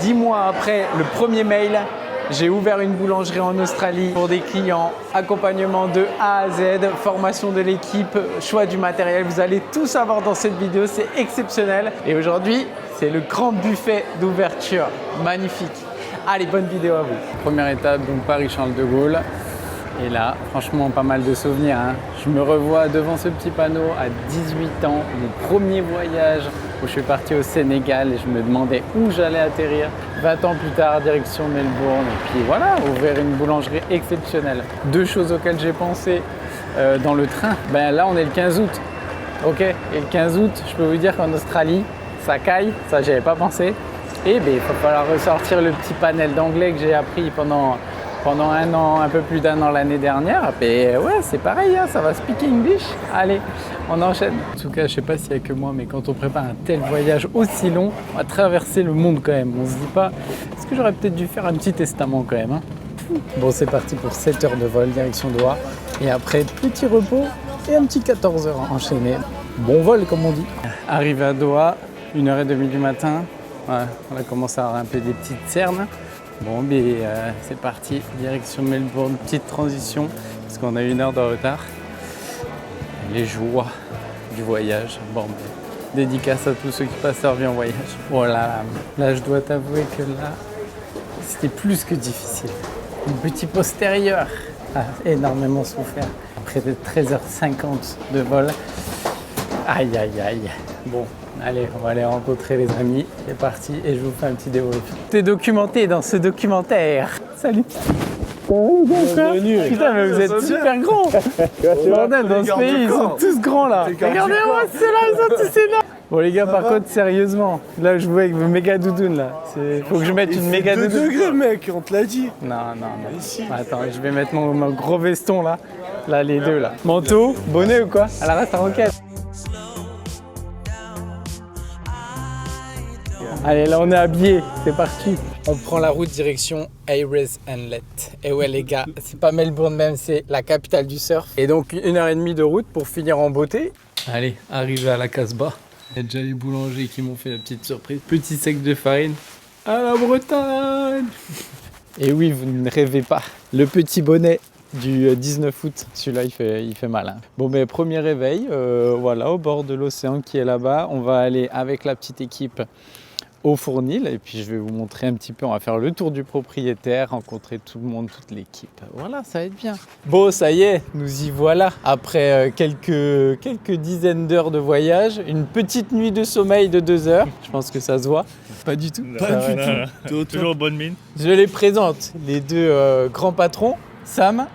10 mois après le premier mail, j'ai ouvert une boulangerie en Australie pour des clients, accompagnement de A à Z, formation de l'équipe, choix du matériel. Vous allez tout savoir dans cette vidéo, c'est exceptionnel. Et aujourd'hui, c'est le grand buffet d'ouverture. Magnifique. Allez, bonne vidéo à vous. Première étape, donc Paris-Charles de Gaulle. Et là, franchement, pas mal de souvenirs. Je me revois devant ce petit panneau à 18 ans, mon premier voyage où je suis parti au Sénégal et je me demandais où j'allais atterrir. 20 ans plus tard, direction Melbourne. Et puis voilà, ouvrir une boulangerie exceptionnelle. Deux choses auxquelles j'ai pensé dans le train. Ben là, on est le 15 août. Ok, et le 15 août, je peux vous dire qu'en Australie, ça caille. Ça, j'y avais pas pensé. Et ben, il va falloir ressortir le petit panel d'anglais que j'ai appris pendant un an, un peu plus d'un an l'année dernière. Et ouais, c'est pareil, ça va speak English. Allez, on enchaîne. En tout cas, je sais pas s'il y a que moi, mais quand on prépare un tel voyage aussi long, on va traverser le monde quand même. On se dit pas, est-ce que j'aurais peut-être dû faire un petit testament quand même. Bon, c'est parti pour 7 heures de vol, direction Doha. Et après, petit repos et un petit 14 heures enchaîné. Bon vol, comme on dit. Arrivé à Doha, 1h30 du matin. Ouais, on a commencé à avoir un peu des petites cernes. Bon, mais c'est parti, direction Melbourne, petite transition, parce qu'on a 1 heure de retard. Les joies du voyage. Bon, mais dédicace à tous ceux qui passent leur vie en voyage. Voilà, là je dois t'avouer que là, c'était plus que difficile. Le petit postérieur a énormément souffert. Près de 13h50 de vol. Aïe, aïe, aïe. Bon. Allez, on va aller rencontrer les amis. C'est parti et je vous fais un petit débrief. Tout est documenté dans ce documentaire. Salut. Bienvenue. Putain, mais vous êtes super grands. Bordel, dans ce pays, ils sont tous grands là. Regardez-moi, c'est là, ils sont tous énormes. Bon les gars, par contre, sérieusement, là je vous vois avec vos méga doudounes là. Faut que je mette une méga doudoune. 2 degrés mec, on te l'a dit. Non. Attends, je vais mettre mon gros veston là. Là, les deux là. Manteau, bonnet ou quoi? À la reste à roquette. Allez, là on est habillés, c'est parti. On prend la route direction Ayers Inlet. Et ouais les gars, c'est pas Melbourne même, c'est la capitale du surf. Et donc 1h30 de route pour finir en beauté. Allez, arrivé à la Casbah. Il y a déjà les boulangers qui m'ont fait la petite surprise. Petit sec de farine à la Bretagne. Et oui, vous ne rêvez pas. Le petit bonnet du 19 août, celui-là il fait mal. Bon mais premier réveil, voilà, au bord de l'océan qui est là-bas. On va aller avec la petite équipe au Fournil et puis je vais vous montrer un petit peu, on va faire le tour du propriétaire, rencontrer tout le monde, toute l'équipe. Voilà, ça va être bien. Bon, ça y est, nous y voilà. Après quelques dizaines d'heures de voyage, une petite nuit de sommeil de 2 heures. Je pense que ça se voit. Pas du tout. Pas du tout. Toujours bonne mine. Je les présente, les deux grands patrons, Sam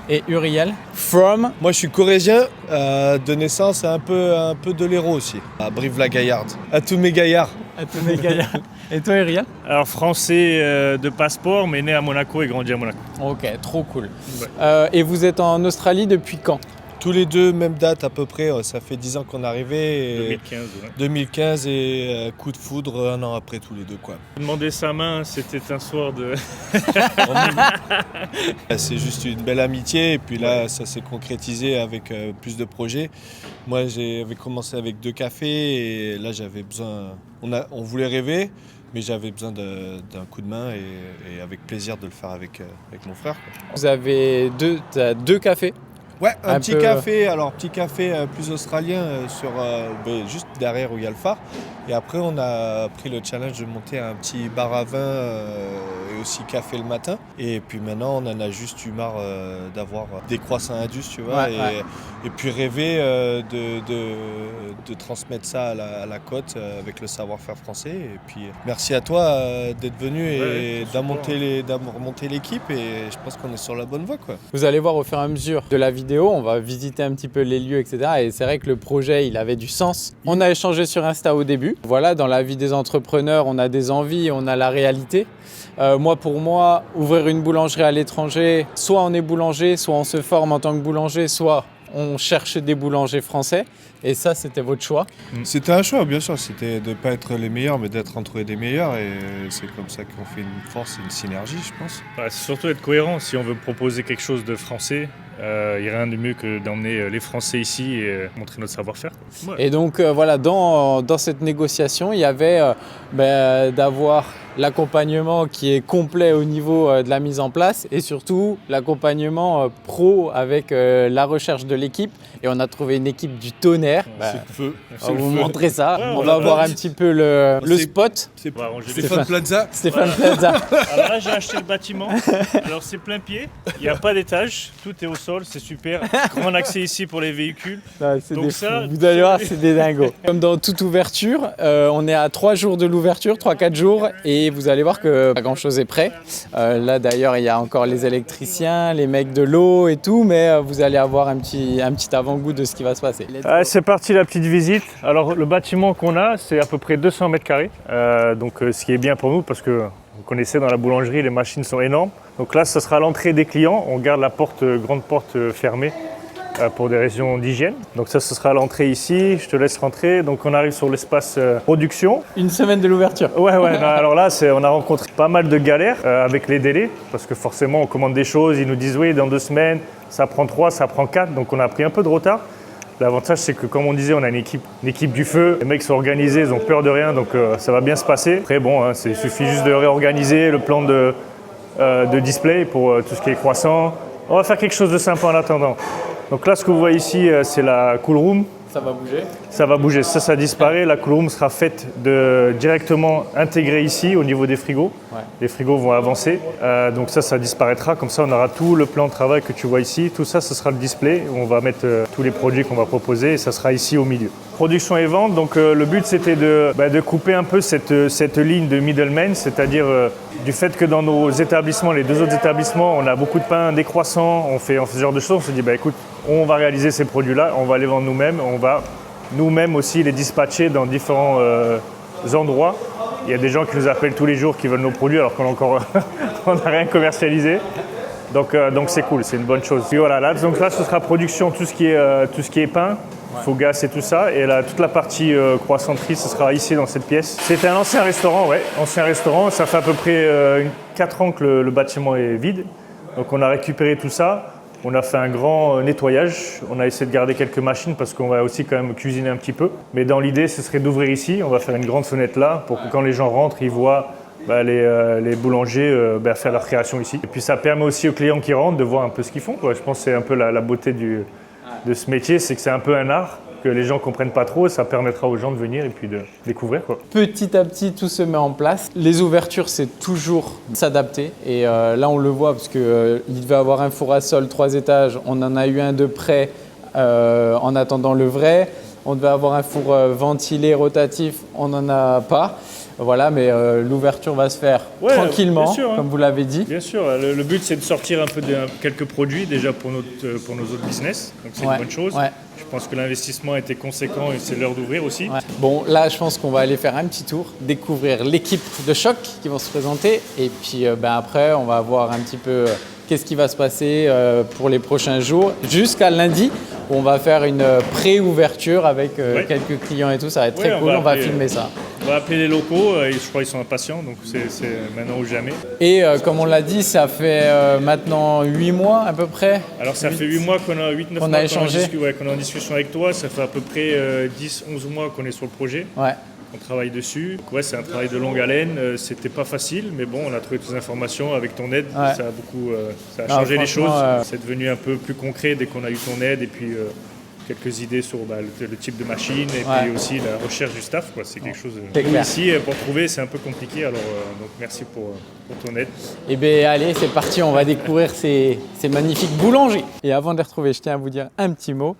et Uriel. From. Moi je suis corégien, de naissance un peu de l'Hérault aussi, à Brive-la-Gaillarde. À tous mes gaillards. À tous les gars. Et toi Uriel? Alors français de passeport, mais né à Monaco et grandi à Monaco. Ok, trop cool. Ouais. Et vous êtes en Australie depuis quand? Tous les deux, même date à peu près, ça fait 10 ans qu'on est arrivé. 2015, ouais. 2015 et coup de foudre 1 an après tous les deux quoi. Demander sa main, c'était un soir de... C'est juste une belle amitié et puis là ça s'est concrétisé avec plus de projets. Moi j'avais commencé avec 2 cafés et là j'avais besoin, on voulait rêver mais j'avais besoin d'un coup de main et avec plaisir de le faire avec mon frère. Vous avez deux cafés? Ouais, un petit café, alors petit café plus australien juste derrière où il y a le phare. Et après on a pris le challenge de monter un petit bar à vin et aussi café le matin. Et puis maintenant on en a juste eu marre d'avoir des croissants indus, tu vois. Ouais. Et puis rêver de transmettre ça à la côte avec le savoir-faire français. Et puis merci à toi d'être venu et remonter l'équipe et je pense qu'on est sur la bonne voie quoi. Vous allez voir au fur et à mesure de la vidéo, on va visiter un petit peu les lieux, etc. Et c'est vrai que le projet, il avait du sens. On a échangé sur Insta au début. Voilà, dans la vie des entrepreneurs, on a des envies, on a la réalité. Pour moi, ouvrir une boulangerie à l'étranger, soit on est boulanger, soit on se forme en tant que boulanger, soit on cherche des boulangers français. Et ça, c'était votre choix? C'était un choix, bien sûr. C'était de ne pas être les meilleurs, mais d'être entouré des meilleurs. Et c'est comme ça qu'on fait une force et une synergie, je pense. C'est surtout être cohérent. Si on veut proposer quelque chose de français, il n'y a rien de mieux que d'emmener les Français ici et montrer notre savoir-faire. Ouais. Et donc, dans cette négociation, il y avait d'avoir l'accompagnement qui est complet au niveau de la mise en place et surtout l'accompagnement pro avec la recherche de l'équipe. Et on a trouvé une équipe du tonnerre. C'est le feu. On va vous montrer ça. Ouais, on va voir un petit peu le spot. C'est On va arranger les Stéphane Plaza. Stéphane Plaza. Alors là, j'ai acheté le bâtiment. Alors c'est plein pied, il n'y a pas d'étage, tout est au sol, c'est super. Grand accès ici pour les véhicules. Ah, c'est Donc des ça, fous. Vous allez voir, c'est des dingos. Comme dans toute ouverture, on est à 3 jours de l'ouverture, 3-4 jours, et vous allez voir que pas grand chose est prêt. Là d'ailleurs, il y a encore les électriciens, les mecs de l'eau et tout, mais vous allez avoir un petit avant-goût de ce qui va se passer. C'est parti la petite visite. Alors le bâtiment qu'on a, c'est à peu près 200 mètres carrés. Donc ce qui est bien pour nous parce que vous connaissez dans la boulangerie, les machines sont énormes. Donc là, ce sera l'entrée des clients. On garde la grande porte fermée pour des raisons d'hygiène. Donc ça, ce sera l'entrée ici. Je te laisse rentrer. Donc on arrive sur l'espace production. Une semaine de l'ouverture. Ouais. Non, alors là, on a rencontré pas mal de galères avec les délais parce que forcément, on commande des choses. Ils nous disent oui, dans 2 semaines, ça prend 3, ça prend 4. Donc on a pris un peu de retard. L'avantage, c'est que comme on disait, on a une équipe du feu. Les mecs sont organisés, ils ont peur de rien, donc ça va bien se passer. Après, bon, il suffit juste de réorganiser le plan de display pour tout ce qui est croissant. On va faire quelque chose de sympa en attendant. Donc là, ce que vous voyez ici, c'est la cool room. Ça va bouger. Ça va bouger, ça disparaît. La cool room sera faite directement intégrée ici au niveau des frigos. Ouais. Les frigos vont avancer, donc ça disparaîtra. Comme ça, on aura tout le plan de travail que tu vois ici. Tout ça, ce sera le display où on va mettre tous les produits qu'on va proposer et ça sera ici au milieu. Production et vente, donc le but c'était de couper un peu cette ligne de middleman, c'est-à-dire du fait que dans nos établissements, les 2 autres établissements, on a beaucoup de pain, des croissants, on fait ce genre de choses. On se dit, écoute, on va réaliser ces produits-là, on va les vendre nous-mêmes, on va nous-mêmes aussi les dispatcher dans différents endroits. Il y a des gens qui nous appellent tous les jours qui veulent nos produits alors qu'on n'a rien commercialisé. Donc c'est cool, c'est une bonne chose. Puis voilà, donc là ce sera production, tout ce qui est pain, fougasse et tout ça. Et là, toute la partie croissanterie, ce sera ici dans cette pièce. C'était un ancien restaurant, ancien restaurant. Ça fait à peu près 4 ans que le bâtiment est vide. Donc on a récupéré tout ça. On a fait un grand nettoyage. On a essayé de garder quelques machines parce qu'on va aussi quand même cuisiner un petit peu. Mais dans l'idée, ce serait d'ouvrir ici. On va faire une grande fenêtre là pour que quand les gens rentrent, ils voient les boulangers faire leur création ici. Et puis ça permet aussi aux clients qui rentrent de voir un peu ce qu'ils font, quoi. Je pense que c'est un peu la beauté de ce métier, c'est que c'est un peu un art que les gens ne comprennent pas trop. Ça permettra aux gens de venir et puis de découvrir, quoi. Petit à petit, tout se met en place. Les ouvertures, c'est toujours s'adapter. Et là, on le voit parce qu'il devait avoir un four à sol 3 étages. On en a eu un de près en attendant le vrai. On devait avoir un four ventilé rotatif. On n'en a pas. Voilà, mais l'ouverture va se faire tranquillement, bien sûr, hein. Comme vous l'avez dit. Bien sûr, le but c'est de sortir un peu quelques produits déjà pour nos autres business. Donc c'est une bonne chose. Ouais. Je pense que l'investissement était conséquent et c'est l'heure d'ouvrir aussi. Ouais. Bon, là, je pense qu'on va aller faire un petit tour, découvrir l'équipe de choc qui vont se présenter. Et puis après, on va voir un petit peu qu'est-ce qui va se passer pour les prochains jours, jusqu'à lundi, où on va faire une pré-ouverture avec quelques clients et tout. Ça va être très cool, on va filmer ça. On va appeler les locaux, et je crois qu'ils sont impatients, donc c'est maintenant ou jamais. Et comme on l'a dit, ça fait maintenant 8 mois à peu près. Alors ça fait 8 mois qu'on a 8-9 mois qu'on a échangé. Qu'on est en discussion avec toi, ça fait à peu près 10-11 mois qu'on est sur le projet. Ouais. On travaille dessus. Ouais, c'est un travail de longue haleine. C'était pas facile, mais bon, on a trouvé toutes les informations avec ton aide. Ouais. Ça a beaucoup, ça a changé les choses. C'est devenu un peu plus concret dès qu'on a eu ton aide et puis quelques idées sur le type de machine et puis aussi la recherche du staff. C'est quelque chose. Ici, pour trouver, c'est un peu compliqué. Alors, donc merci pour ton aide. Eh bien, allez, c'est parti. On va découvrir ces magnifiques boulangeries. Et avant de les retrouver, je tiens à vous dire un petit mot.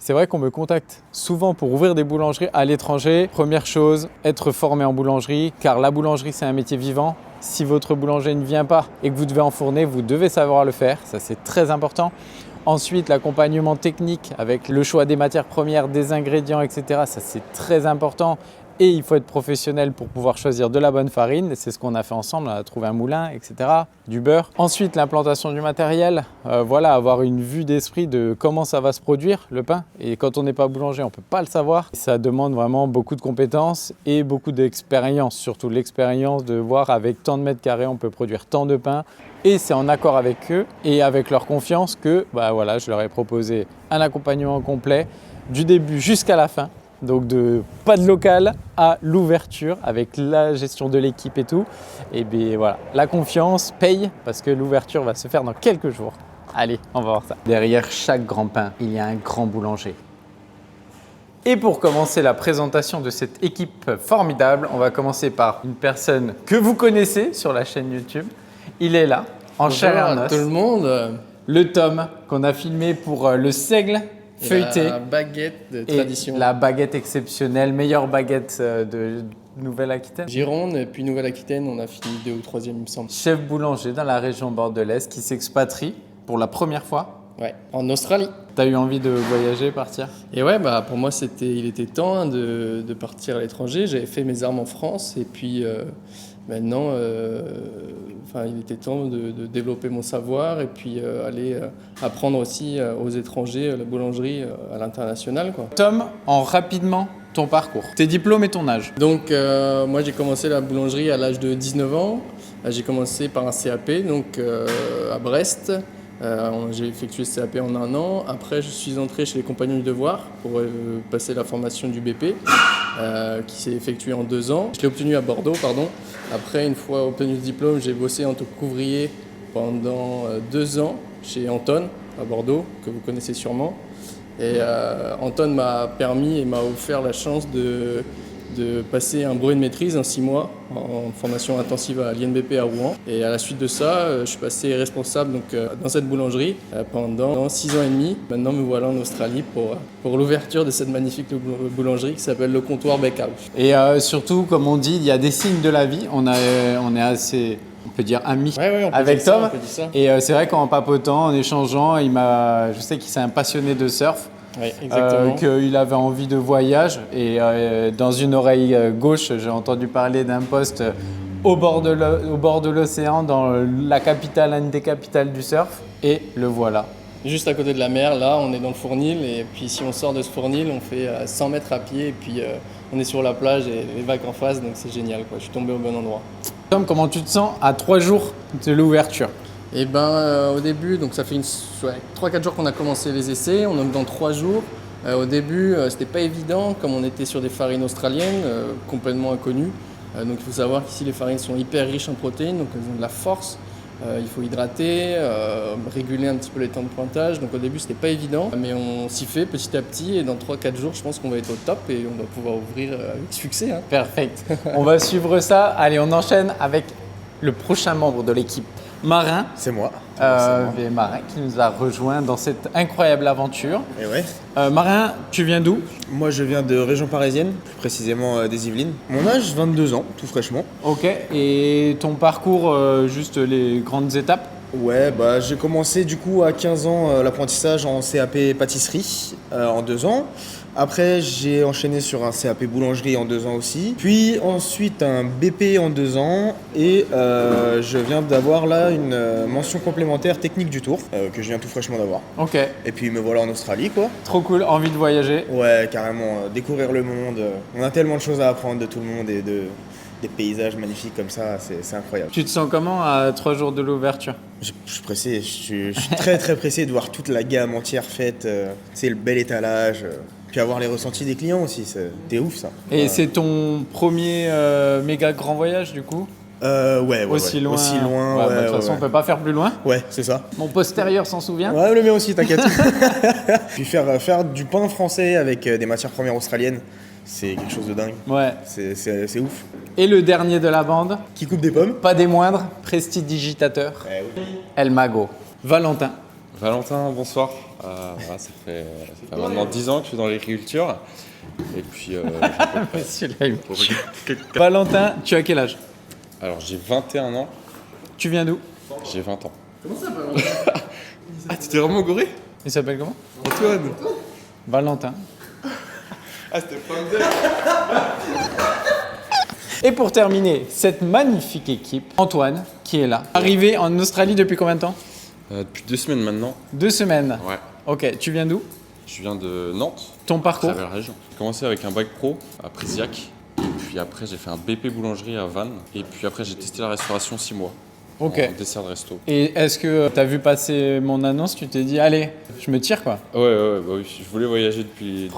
C'est vrai qu'on me contacte souvent pour ouvrir des boulangeries à l'étranger. Première chose, être formé en boulangerie, car la boulangerie, c'est un métier vivant. Si votre boulanger ne vient pas et que vous devez enfourner, vous devez savoir le faire. Ça, c'est très important. Ensuite, l'accompagnement technique avec le choix des matières premières, des ingrédients, etc. Ça, c'est très important. Et il faut être professionnel pour pouvoir choisir de la bonne farine. C'est ce qu'on a fait ensemble. On a trouvé un moulin, etc. Du beurre. Ensuite, l'implantation du matériel. Voilà, avoir une vue d'esprit de comment ça va se produire, le pain. Et quand on n'est pas boulanger, on ne peut pas le savoir. Ça demande vraiment beaucoup de compétences et beaucoup d'expérience. Surtout l'expérience de voir avec tant de mètres carrés, on peut produire tant de pain. Et c'est en accord avec eux et avec leur confiance que voilà, je leur ai proposé un accompagnement complet du début jusqu'à la fin. Donc de pas de local à l'ouverture avec la gestion de l'équipe et tout. Et bien voilà, la confiance paye parce que l'ouverture va se faire dans quelques jours. Allez, on va voir ça. Derrière chaque grand pain, il y a un grand boulanger. Et pour commencer la présentation de cette équipe formidable, on va commencer par une personne que vous connaissez sur la chaîne YouTube. Il est là, en chair et en Bonjour à os. tout le monde. Le Tom qu'on a filmé pour le seigle Et feuilleté. la baguette de Et tradition. la baguette exceptionnelle, meilleure baguette de Nouvelle-Aquitaine. Gironde et puis Nouvelle-Aquitaine, on a fini 2 ou 3e il me semble. Chef boulanger dans la région bordelaise qui s'expatrie pour la première fois. Ouais, en Australie. T'as eu envie de voyager, partir? Et ouais, bah pour moi il était temps hein, de partir à l'étranger. J'avais fait mes armes en France et puis maintenant, il était temps de développer mon savoir et puis aller apprendre aussi aux étrangers la boulangerie à l'international, quoi. Tom, en rapidement ton parcours, tes diplômes et ton âge. Donc moi j'ai commencé la boulangerie à l'âge de 19 ans. J'ai commencé par un CAP donc à Brest. J'ai effectué ce CAP en 1 an. Après je suis entré chez les Compagnons du Devoir pour passer la formation du BP qui s'est effectuée en 2 ans. Je l'ai obtenu à Bordeaux, pardon. Après une fois obtenu le diplôme, j'ai bossé en tant qu'ouvrier pendant 2 ans chez Anton à Bordeaux, que vous connaissez sûrement. Et Anton m'a permis et m'a offert la chance de passer un brevet de maîtrise en 6 mois en formation intensive à l'INBP à Rouen. Et à la suite de ça, je suis passé responsable dans cette boulangerie pendant 6 ans et demi. Maintenant, me voilà en Australie pour l'ouverture de cette magnifique boulangerie qui s'appelle le Comptoir Bakehouse. Et surtout, comme on dit, il y a des signes de la vie. On est assez, on peut dire, amis Ouais, on peut avec dire ça, Tom. on peut dire ça. Et c'est vrai qu'en papotant, en échangeant, je sais qu'il s'est un passionné de surf. Oui, exactement. Qu'il avait envie de voyage et dans une oreille gauche, j'ai entendu parler d'un poste au bord de l'océan dans la capitale, une des capitales du surf, et le voilà. Juste à côté de la mer, là, on est dans le Fournil et puis si on sort de ce Fournil, on fait 100 mètres à pied et puis on est sur la plage et les vagues en face, donc c'est génial, quoi. Je suis tombé au bon endroit. Tom, comment tu te sens à 3 jours de l'ouverture? Et au début, donc ça fait 3-4 jours qu'on a commencé les essais, on est dans 3 jours. Au début, c'était pas évident, comme on était sur des farines australiennes, complètement inconnues. Donc il faut savoir qu'ici les farines sont hyper riches en protéines, donc elles ont de la force. Il faut hydrater, réguler un petit peu les temps de pointage. Donc au début, c'était pas évident, mais on s'y fait petit à petit. Et dans 3-4 jours, je pense qu'on va être au top et on va pouvoir ouvrir avec succès, hein. Perfect. On va suivre ça. Allez, on enchaîne avec le prochain membre de l'équipe. Marin, C'est moi. Marin qui nous a rejoint dans cette incroyable aventure. Et ouais. Marin, tu viens d'où? Moi, je viens de région parisienne, plus précisément des Yvelines. Mon âge, 22 ans, tout fraîchement. Ok, et ton parcours, juste les grandes étapes? Ouais, j'ai commencé du coup à 15 ans l'apprentissage en CAP pâtisserie en 2 ans. Après, j'ai enchaîné sur un CAP boulangerie en 2 ans aussi. Puis ensuite un BP en 2 ans. Et je viens d'avoir là une mention complémentaire technique du tour que je viens tout fraîchement d'avoir. Ok, Et puis me voilà en Australie, quoi. trop cool, envie de voyager. Ouais, carrément, découvrir le monde. On a tellement de choses à apprendre de tout le monde et des paysages magnifiques comme ça, c'est incroyable. Tu te sens comment à 3 jours de l'ouverture? Je suis pressé, je suis très très pressé de voir toute la gamme entière faite, c'est le bel étalage, puis avoir les ressentis des clients aussi, c'est ouf ça. Et c'est ton premier méga grand voyage du coup? Ouais, Aussi loin. Aussi loin, Ouais, ouais, bah, de toute façon, on peut pas faire plus loin. Ouais, c'est ça. Mon postérieur s'en souvient. Ouais, le mien aussi, t'inquiète. Puis faire du pain français avec des matières premières australiennes, c'est quelque chose de dingue. Ouais. C'est ouf. Et le dernier de la bande, Qui coupe des pommes? pas des moindres, prestidigitateur, Oui. El Mago, Valentin. Valentin, bonsoir. Voilà, ça fait maintenant 10 ans que je suis dans l'agriculture. Et puis, Valentin, tu as quel âge? alors j'ai 21 ans, Tu viens d'où? j'ai 20 ans. Comment ça, Valentin? Ah, tu t'es vraiment gouré? Il s'appelle comment? Antoine. Valentin. Ah, c'était pas un Et pour terminer, cette magnifique équipe, Antoine, qui est là. Arrivé en Australie depuis combien de temps? Depuis 2 semaines maintenant. 2 semaines. Ouais. Ok, tu viens d'où? Je viens de Nantes, Ton parcours? très belle région. J'ai commencé avec un bac pro à Présiac. Et puis après, j'ai fait un BP boulangerie à Vannes. Et puis après, j'ai testé la restauration 6 mois. Ok. en dessert de resto. Et est-ce que tu as vu passer mon annonce, tu t'es dit, allez, je me tire quoi? Ouais, bah oui, je voulais voyager depuis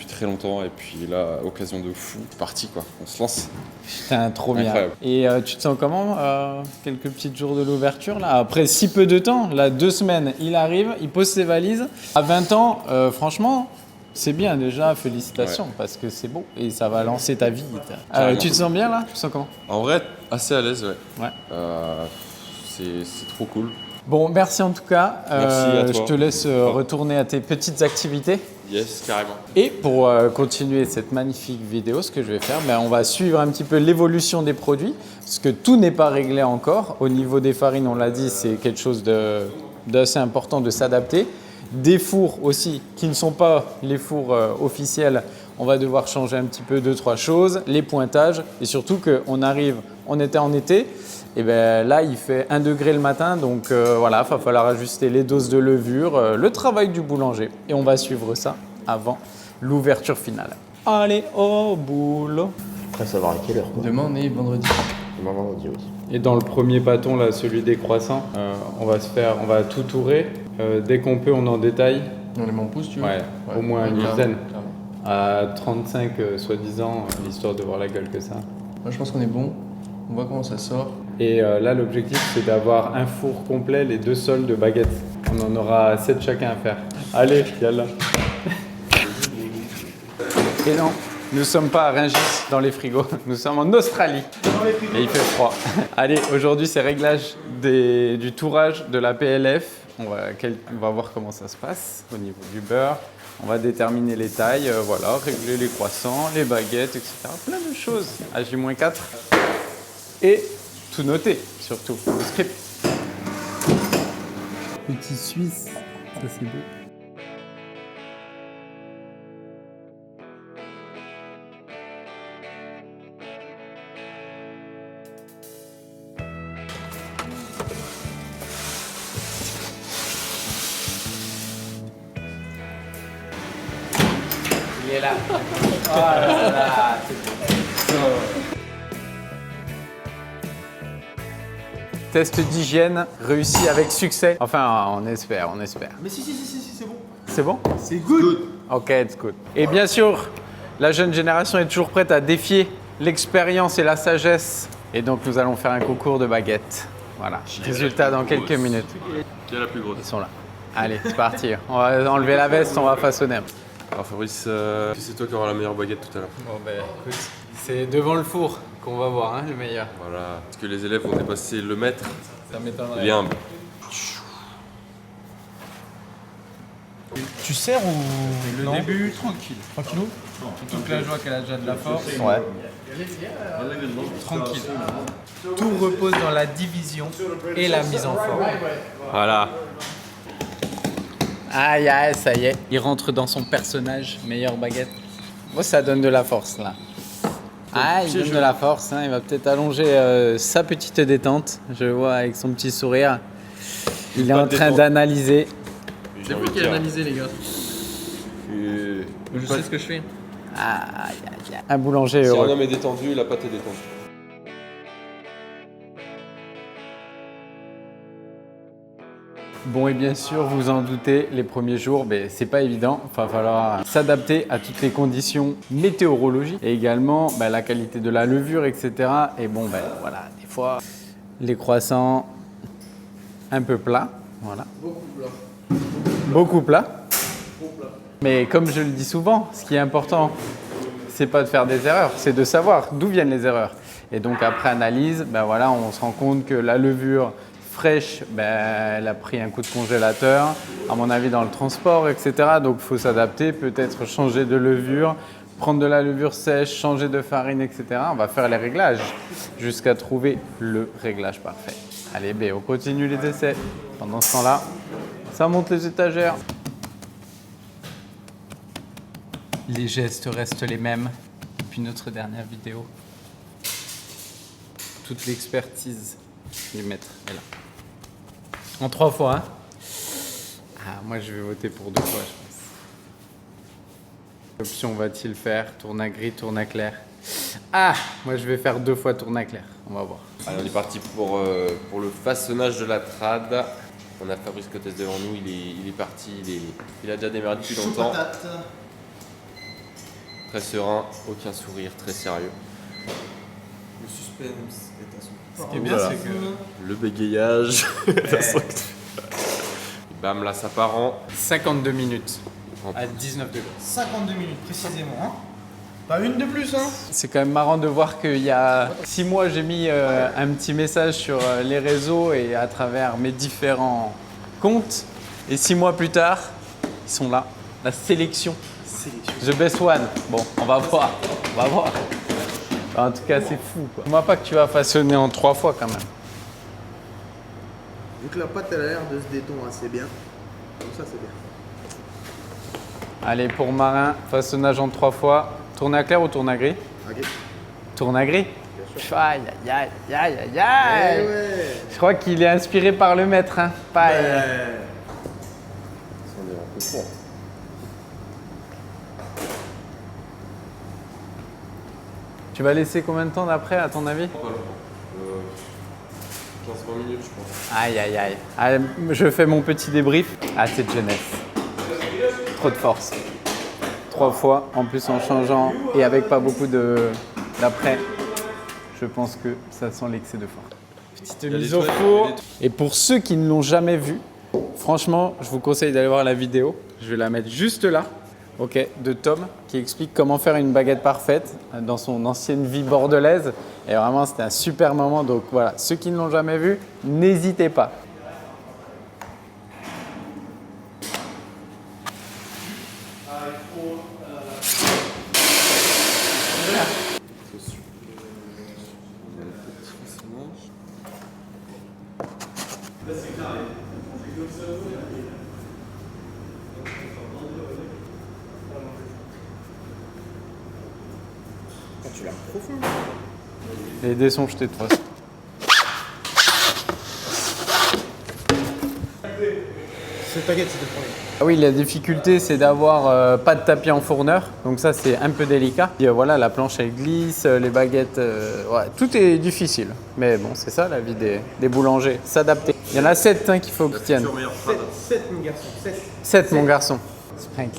très longtemps et puis là, occasion de fou, c'est parti quoi, on se lance. Putain, trop bien. Incroyable. Et tu te sens comment quelques petits jours de l'ouverture là? Après si peu de temps, là 2 semaines, il arrive, il pose ses valises. À 20 ans, franchement, c'est bien déjà, félicitations, parce que c'est beau et ça va lancer ta vie. Carrément. Tu te sens bien là? Tu te sens comment? En vrai, assez à l'aise, ouais. Ouais. C'est trop cool. Bon, merci en tout cas. Merci à toi. Je te laisse retourner à tes petites activités. Yes, carrément. Et pour continuer cette magnifique vidéo, ce que je vais faire, on va suivre un petit peu l'évolution des produits, parce que tout n'est pas réglé encore. Au niveau des farines, on l'a dit, c'est quelque chose d'assez important de s'adapter. Des fours aussi, qui ne sont pas les fours officiels, on va devoir changer un petit peu 2-3 choses, les pointages, et surtout on était en été, et ben là il fait 1 degré le matin, donc voilà, il va falloir ajuster les doses de levure, le travail du boulanger, et on va suivre ça avant l'ouverture finale. Allez, au boulot! Après savoir à quelle heure quoi. Demain, on est vendredi. Demain vendredi, oui. Et dans le premier bâton, là, celui des croissants, on va tout tourer. Dès qu'on peut, on en détaille. On les met en pouce, tu veux? Ouais, au moins une carrément, dizaine. carrément. À 35, soi-disant, l'histoire de voir la gueule que ça. Moi, je pense qu'on est bon. On voit comment ça sort. Et là, l'objectif, c'est d'avoir un four complet, les 2 sols de baguettes. On en aura 7 chacun à faire. Allez, yallah. Et non, nous ne sommes pas à Rungis dans les frigos, nous sommes en Australie. Et il fait froid. Allez, aujourd'hui, c'est réglage du tourage de la PLF. On va voir comment ça se passe au niveau du beurre. On va déterminer les tailles, voilà, régler les croissants, les baguettes, etc. Plein de choses. À J-4. Et tout noter, surtout, le script. Petit Suisse, ça c'est beau. Il est là. Oh là là, Test d'hygiène réussi avec succès. Enfin, on espère. Mais si, c'est bon. C'est bon? C'est good. Ok, it's good. Et bien sûr, la jeune génération est toujours prête à défier l'expérience et la sagesse. Et donc, nous allons faire un concours de baguettes. Voilà. Résultat dans quelques minutes. Qui est la plus grosse? Ils sont là. Allez, c'est parti. On va enlever la veste, on va façonner. Alors Fabrice, c'est toi qui auras la meilleure baguette tout à l'heure. Bon, ben, écoute, c'est devant le four qu'on va voir, hein, le meilleur. Voilà. Est-ce que les élèves vont dépasser le maître? Ça m'étonnerait. Il est humble. Tu sers ou Le début, tranquille. tranquillou? Surtout que là, je vois qu'elle a déjà de la force. Ouais. Tranquille. Tout repose dans la division et la mise en forme. Voilà. Aïe, aïe, ça y est. Il rentre dans son personnage, meilleure baguette. Moi, ça donne de la force, là. Ah, il donne de la force. Hein. Il va peut-être allonger sa petite détente. Je vois avec son petit sourire. Il est en train d'analyser. C'est vous qui analysez, les gars. Je sais ce que je fais. Aïe, aïe, aïe. Un boulanger Si un heureux. homme est détendu, la pâte est détendue. Bon, et bien sûr, vous vous en doutez, les premiers jours, c'est pas évident. Il va falloir s'adapter à toutes les conditions météorologiques et également la qualité de la levure, etc. Et bon, voilà, des fois, les croissants un peu plats. Voilà. Beaucoup plats. Mais comme je le dis souvent, ce qui est important, c'est pas de faire des erreurs, c'est de savoir d'où viennent les erreurs. Et donc après analyse, voilà, on se rend compte que la levure fraîche, elle a pris un coup de congélateur, à mon avis dans le transport, etc. Donc il faut s'adapter, peut-être changer de levure, prendre de la levure sèche, changer de farine, etc. On va faire les réglages jusqu'à trouver le réglage parfait. Allez, on continue les essais. Pendant ce temps-là, ça monte les étagères. Les gestes restent les mêmes depuis notre dernière vidéo. Toute l'expertise du maître est là. En 3 fois, hein? Ah, moi je vais voter pour 2 fois, je pense. Quelle option va-t-il faire? Tourne à gris, tourne à clair. Ah, moi je vais faire 2 fois tourne à clair. On va voir. Allez, on est parti pour le façonnage de la trad. On a Fabrice Cotes devant nous, il est parti, il a déjà démarré depuis longtemps. Très serein, aucun sourire, très sérieux. Le suspense est à son. Ce qui est bien, Voilà. c'est que Le bégayage. Bam, là ça part en 52 minutes à 19 degrés. 52 minutes précisément. Hein. Pas une de plus, hein. C'est quand même marrant de voir qu'il y a 6 mois, j'ai mis un petit message sur les réseaux et à travers mes différents comptes. Et 6 mois plus tard, ils sont là. La sélection. The best one. Bon, on va voir. On va voir. En tout cas, c'est fou, quoi. Dis-moi pas que tu vas façonner en 3 fois quand même. Vu que la pâte elle a l'air de se détendre assez bien, comme ça c'est bien. Allez, pour Marin, façonnage en 3 fois. Tourne à clair ou tourne à gris? Ok. Tourne à gris. Aïe, aïe, aïe, aïe, aïe, aïe. Eh ouais. Je crois qu'il est inspiré par le maître, hein. Pareil. on est un peu court. Tu vas laisser combien de temps d'après, à ton avis? 15-20 minutes, je pense. Aïe, aïe, aïe. Allez, je fais mon petit débrief. Ah, c'est de jeunesse. Trop de force. 3 fois, en plus en changeant et avec pas beaucoup d'après. Je pense que ça sent l'excès de force. Petite mise au four. Et pour ceux qui ne l'ont jamais vu, franchement, je vous conseille d'aller voir la vidéo. Je vais la mettre juste là. Ok, de Tom, qui explique comment faire une baguette parfaite dans son ancienne vie bordelaise. Et vraiment, c'était un super moment. Donc voilà, ceux qui ne l'ont jamais vu, n'hésitez pas. Tu l'as profond. Les dés sont jetés de toute façon. Cette baguette c'était le premier. Ah oui, la difficulté, c'est d'avoir pas de tapis en fourneur. Donc ça, c'est un peu délicat. Et, voilà, la planche, elle glisse, les baguettes, ouais, tout est difficile. Mais bon, c'est ça la vie des boulangers, s'adapter. Il y en a 7 qu'il faut qu'ils tiennent. 7 mon garçon, 7. 7 mon garçon. Spring.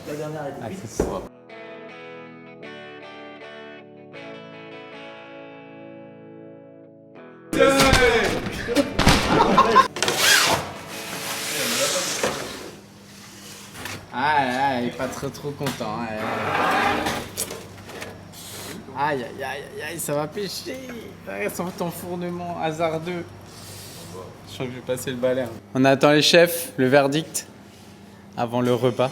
La dernière est Ah, vite. c'est ça. Ah, il est pas trop content. Aïe, aïe, aïe, aïe, aïe, ça va pêcher. Sans enfournement hasardeux. Je sens que je vais passer le balai. On attend les chefs, le verdict, avant le repas.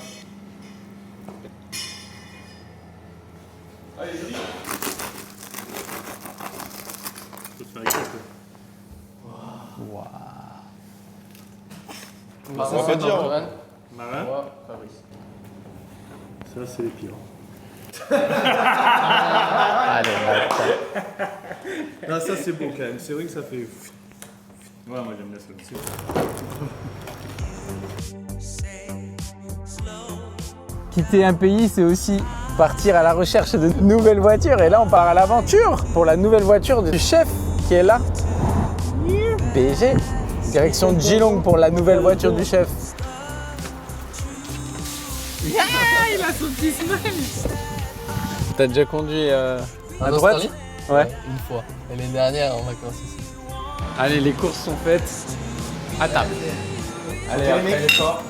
On va pas dire. Antoine. Marin, Moi, Fabrice. ça c'est les pires. Allez, Ah, ça c'est beau quand même, c'est vrai que ça fait. Ouais, moi j'aime bien ça aussi. quitter un pays, c'est aussi partir à la recherche de nouvelles voitures. Et là, on part à l'aventure pour la nouvelle voiture du chef qui est là. PSG. Direction Geelong pour la nouvelle voiture du chef. Il a son petit smile. T'as déjà conduit à En droite? Australie Ouais. Une fois. Et l'année dernière, en vacances ici. Allez, les courses sont faites. À table. Allez, Ok, après mec. l'effort,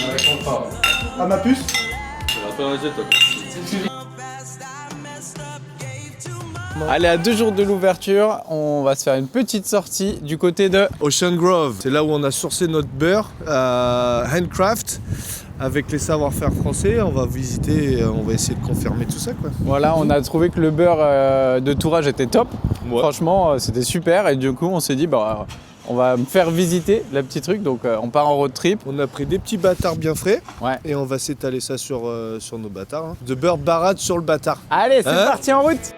on répond fort. Ah ma puce. Allez, à 2 jours de l'ouverture, on va se faire une petite sortie du côté de... Ocean Grove, c'est là où on a sourcé notre beurre handcraft avec les savoir-faire français. On va visiter, on va essayer de confirmer tout ça quoi. Voilà, on a trouvé que le beurre de Tourage était top. Ouais. Franchement, c'était super. Et du coup, on s'est dit, bah, on va me faire visiter le petit truc. Donc, on part en road trip. On a pris des petits bâtards bien frais Ouais. et on va s'étaler ça sur nos bâtards. Hein. De beurre barade sur le bâtard. Allez, c'est Hein parti en route.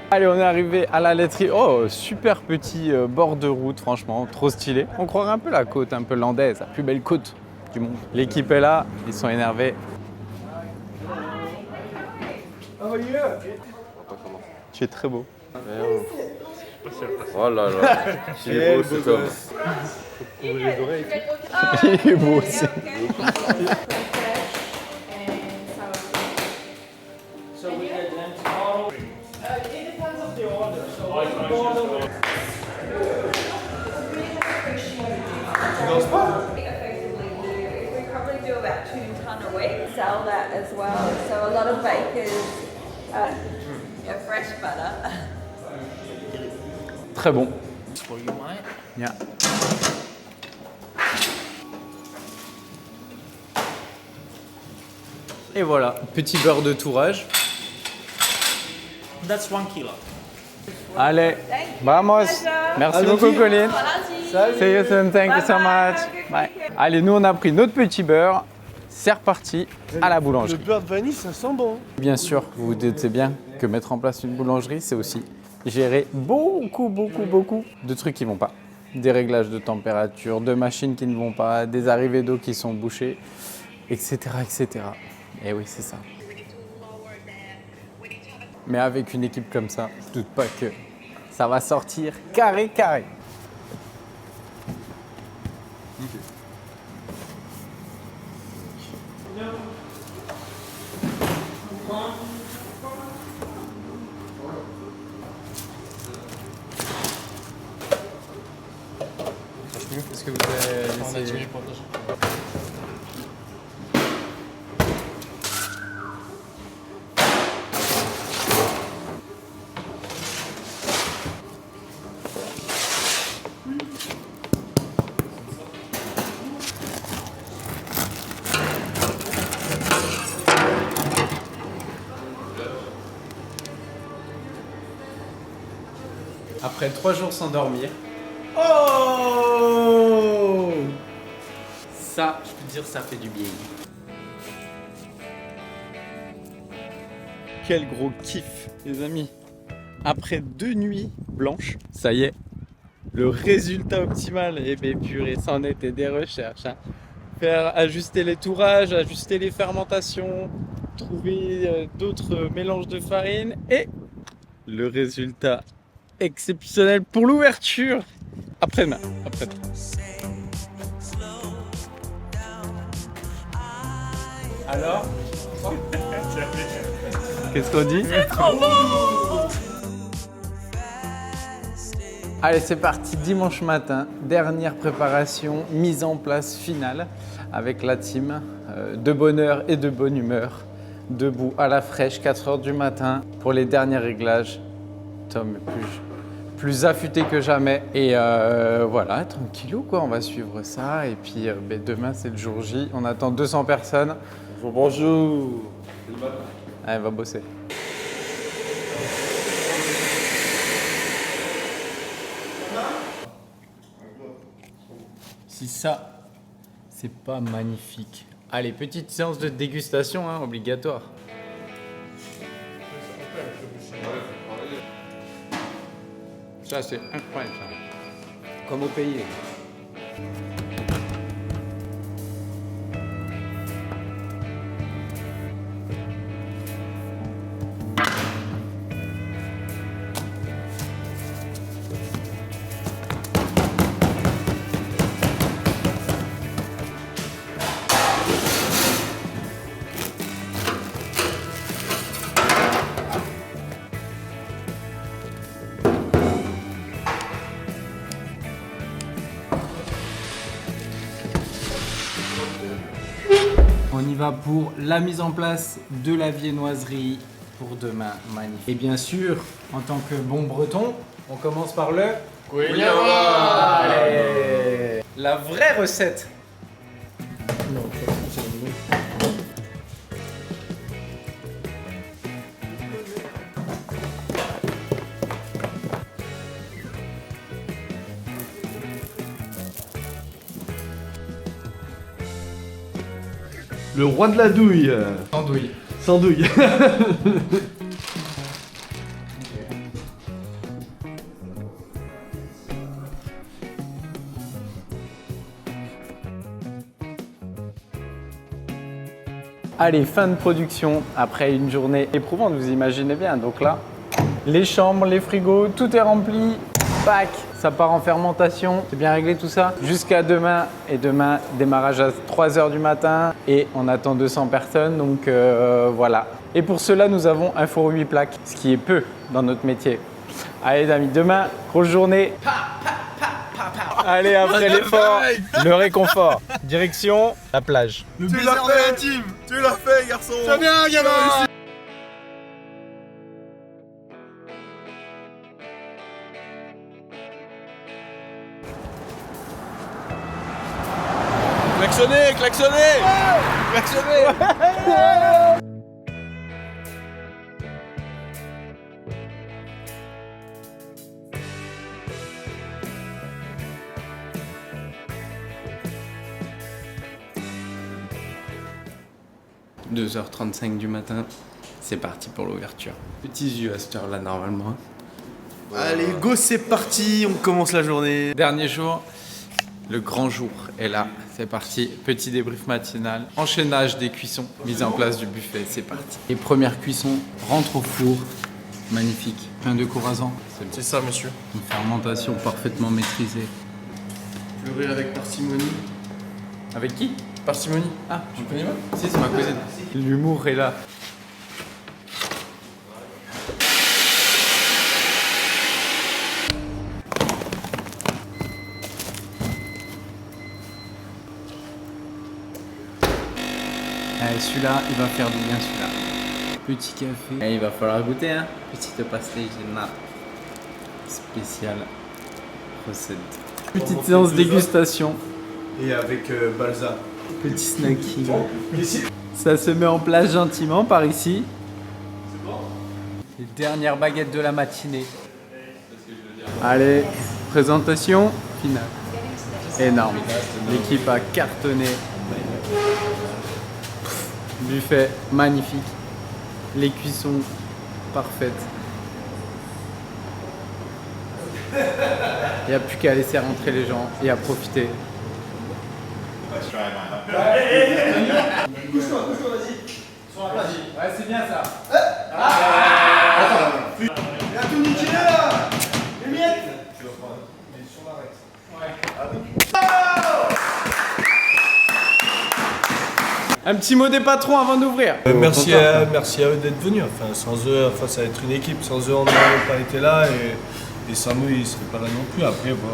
Allez, on est arrivé à la laiterie. Oh, super petit bord de route, franchement, trop stylé. On croirait un peu la côte, un peu landaise, la plus belle côte du monde. L'équipe est là, ils sont énervés. Tu es très beau. Oh là là, il est beau cet homme. Il est beau aussi. Sell that as well. So a lot of bakers, fresh butter. Très bon. Yeah. Et voilà, petit beurre de tourage. That's 1 kilo. Allez, vamos. Merci beaucoup, Colline. See you soon. Thank you so much. Bye. Allez, nous on a pris notre petit beurre. C'est reparti à la boulangerie. Le beurre de vanille, ça sent bon. Bien sûr, vous vous doutez bien que mettre en place une boulangerie, c'est aussi gérer beaucoup de trucs qui vont pas. Des réglages de température, de machines qui ne vont pas, des arrivées d'eau qui sont bouchées, etc. Et oui, c'est ça. Mais avec une équipe comme ça, je doute pas que ça va sortir carré. Est-ce que vous avez essayé? Après 3 jours sans dormir. Oh! Ça, je peux dire, ça fait du bien. Quel gros kiff, les amis. Après 2 nuits blanches, ça y est, le résultat optimal. Eh bien, purée, ça en était des recherches. Hein. Faire ajuster les tourages, ajuster les fermentations, trouver d'autres mélanges de farine et le résultat exceptionnel pour l'ouverture. Après-demain. Alors qu'est-ce qu'on dit? C'est trop beau! Allez, c'est parti, dimanche matin, dernière préparation, mise en place finale avec la team, de bonne heure et de bonne humeur, debout à la fraîche, 4 h du matin pour les derniers réglages. Tom est plus affûté que jamais et voilà, tranquillou quoi, on va suivre ça et puis demain c'est le jour J, on attend 200 personnes. Bonjour. Allez, on va bosser. Si ça, c'est pas magnifique. Allez, petite séance de dégustation, hein, obligatoire. Ça, c'est incroyable, ça. Comme au pays. On y va pour la mise en place de la viennoiserie pour demain, magnifique. Et bien sûr, en tant que bon breton, on commence par le Quenouille. Allez, la vraie recette. Le roi de la douille. Andouille. Sans douille. Allez, fin de production après une journée éprouvante, vous imaginez bien. Donc là, les chambres, les frigos, tout est rempli. Pack, ça part en fermentation. C'est bien réglé tout ça. Jusqu'à demain. Et demain, démarrage à 3 h du matin. Et on attend 200 personnes. Donc voilà. Et pour cela, nous avons un four 8 plaques, ce qui est peu dans notre métier. Allez les amis, demain, grosse journée. Allez, après l'effort, le réconfort. Direction la plage. Tu l'as fait, Tim. Tu l'as fait, garçon. C'est bien, gamin. Klaxonnez, klaxonnez, klaxonnez. 2h35 du matin, c'est parti pour l'ouverture. Petits yeux à cette heure-là normalement. Allez, go, c'est parti, on commence la journée. Dernier jour, le grand jour est là, c'est parti. Petit débrief matinal, enchaînage des cuissons, mise en place du buffet, c'est parti. Les premières cuissons rentrent au four, magnifique. Pain de croissant, C'est ça, monsieur. une fermentation parfaitement maîtrisée. Fleurir avec parcimonie. Avec qui? Parcimonie. Ah, Tu connais pas? si, c'est ma cousine. L'humour est là. Allez, celui-là, il va faire du bien celui-là. Petit café. Allez, il va falloir goûter, hein. Petite pastille de nappe. Spéciale recette. Petite séance dégustation. Et avec balsa. Petit snacking. Ça se met en place gentiment par ici. Les dernières baguettes de la matinée. Allez, présentation finale. Énorme. L'équipe a cartonné. Buffet magnifique. Les cuissons parfaites. Il n'y a plus qu'à laisser rentrer les gens et à profiter. Ouais, c'est bien ça. Il a tout niqué là. Les miettes. Un petit mot des patrons avant d'ouvrir. Merci à eux d'être venus. Enfin, sans eux, ça va être une équipe. Sans eux, on n'aurait pas été là et sans eux, ils ne seraient pas là non plus. Après, bon,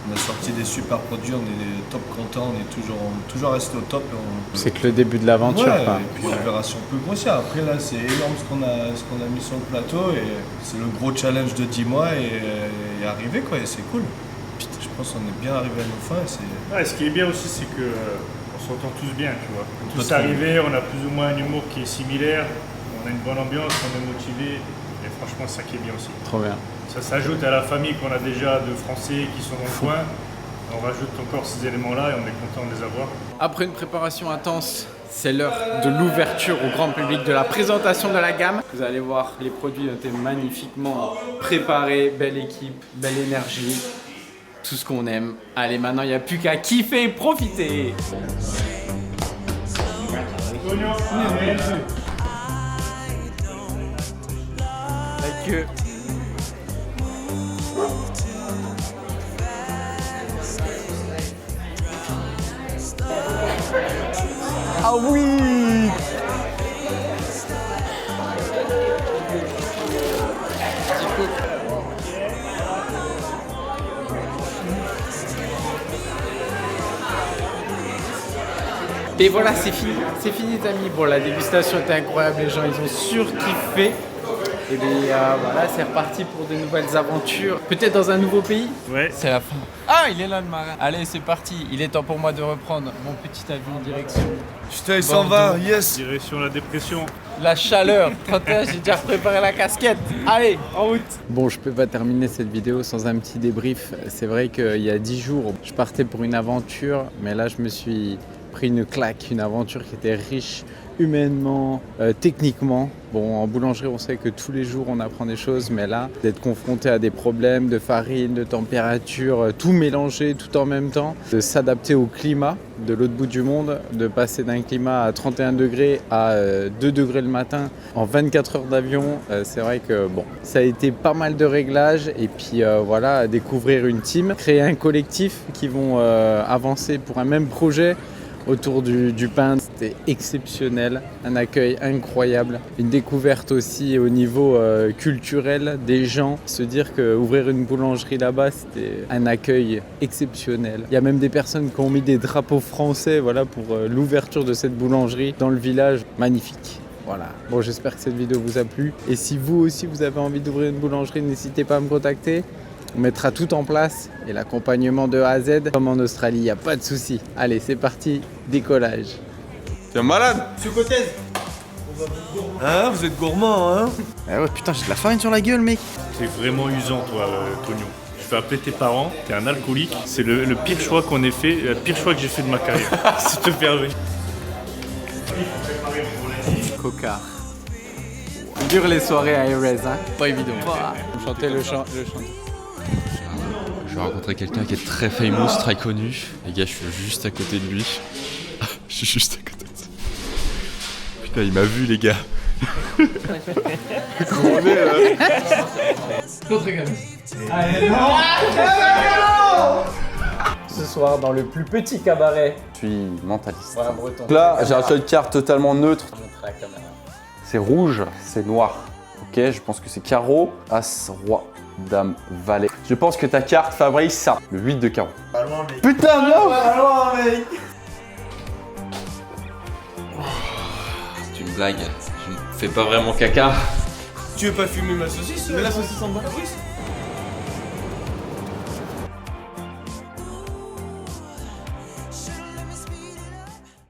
on a sorti des super produits, on est top contents, on est toujours resté au top. C'est que le début de l'aventure. Ouais, quoi. et puis on verra si on peut grossir. Après, là, c'est énorme ce qu'on a mis sur le plateau et c'est le gros challenge de 10 mois et arriver, quoi. Et c'est cool. Je pense qu'on est bien arrivé à nos fins. Ouais, ce qui est bien aussi, c'est que on s'entend tous bien, tu vois. Tous arrivés, on a plus ou moins un humour qui est similaire, on a une bonne ambiance, on est motivé, et franchement, c'est ça qui est bien aussi. Trop bien. Ça s'ajoute à la famille qu'on a déjà de Français qui sont dans le coin. On rajoute encore ces éléments-là et on est content de les avoir. Après une préparation intense, c'est l'heure de l'ouverture au grand public, de la présentation de la gamme. Vous allez voir, les produits ont été magnifiquement préparés, belle équipe, belle énergie, tout ce qu'on aime. Allez, maintenant, il n'y a plus qu'à kiffer et profiter. La queue. Ah oui! Et voilà, c'est fini, les amis. Bon, la dégustation était incroyable, les gens, ils ont surkiffé. Et bien voilà, c'est reparti pour de nouvelles aventures. Peut-être dans un nouveau pays. Ouais. C'est la fin. Ah, il est là le marin. Allez, c'est parti. Il est temps pour moi de reprendre mon petit avion en direction. Putain, il s'en va, yes. Direction la dépression. La chaleur. 31, j'ai déjà préparé la casquette. Allez, en route. Bon, je peux pas terminer cette vidéo sans un petit débrief. C'est vrai qu'il y a 10 jours, je partais pour une aventure, mais là, je me suis pris une claque, une aventure qui était riche humainement, techniquement. Bon, en boulangerie, on sait que tous les jours, on apprend des choses, mais là, d'être confronté à des problèmes de farine, de température, tout mélangé, tout en même temps, de s'adapter au climat de l'autre bout du monde, de passer d'un climat à 31 degrés à 2 degrés le matin en 24 heures d'avion, c'est vrai que bon, ça a été pas mal de réglages et puis voilà, découvrir une team, créer un collectif qui vont avancer pour un même projet autour du pain. C'était exceptionnel, un accueil incroyable, une découverte aussi au niveau culturel des gens. Se dire qu'ouvrir une boulangerie là-bas, c'était un accueil exceptionnel. Il y a même des personnes qui ont mis des drapeaux français voilà, pour l'ouverture de cette boulangerie dans le village. Magnifique. Voilà. Bon, j'espère que cette vidéo vous a plu. Et si vous aussi vous avez envie d'ouvrir une boulangerie, n'hésitez pas à me contacter. On mettra tout en place et l'accompagnement de A à Z, comme en Australie, il n'y a pas de souci. Allez, c'est parti, décollage. T'es un malade? Hein, vous êtes gourmand, hein? Ah ouais, putain, j'ai de la farine sur la gueule, mec. T'es vraiment usant, toi, Tonio. Je vais appeler tes parents, t'es un alcoolique. C'est le pire choix qu'on ait fait, le pire choix que j'ai fait de ma carrière. C'est te permet. Coca. Dure les soirées à Erez, hein. Pas évident. On chantait le chant. Je vais rencontrer quelqu'un qui est très famous, très connu. Les gars, je suis juste à côté de lui. Je suis juste à côté de lui. Putain, il m'a vu, les gars. Ce soir, dans le plus petit cabaret. Je suis mentaliste. Voilà, breton. Là, j'ai un seul carte totalement neutre. Montrer à la caméra. C'est rouge, c'est noir. Ok, je pense que c'est carreau, as, roi, dame, valet. Je pense que ta carte, Fabrice, c'est le 8 de carreau. Pas loin, mec. Putain, non! Pas loin, mec. C'est une blague. Je ne fais pas vraiment caca. Tu veux pas fumer ma saucisse? Mets la saucisse en bas.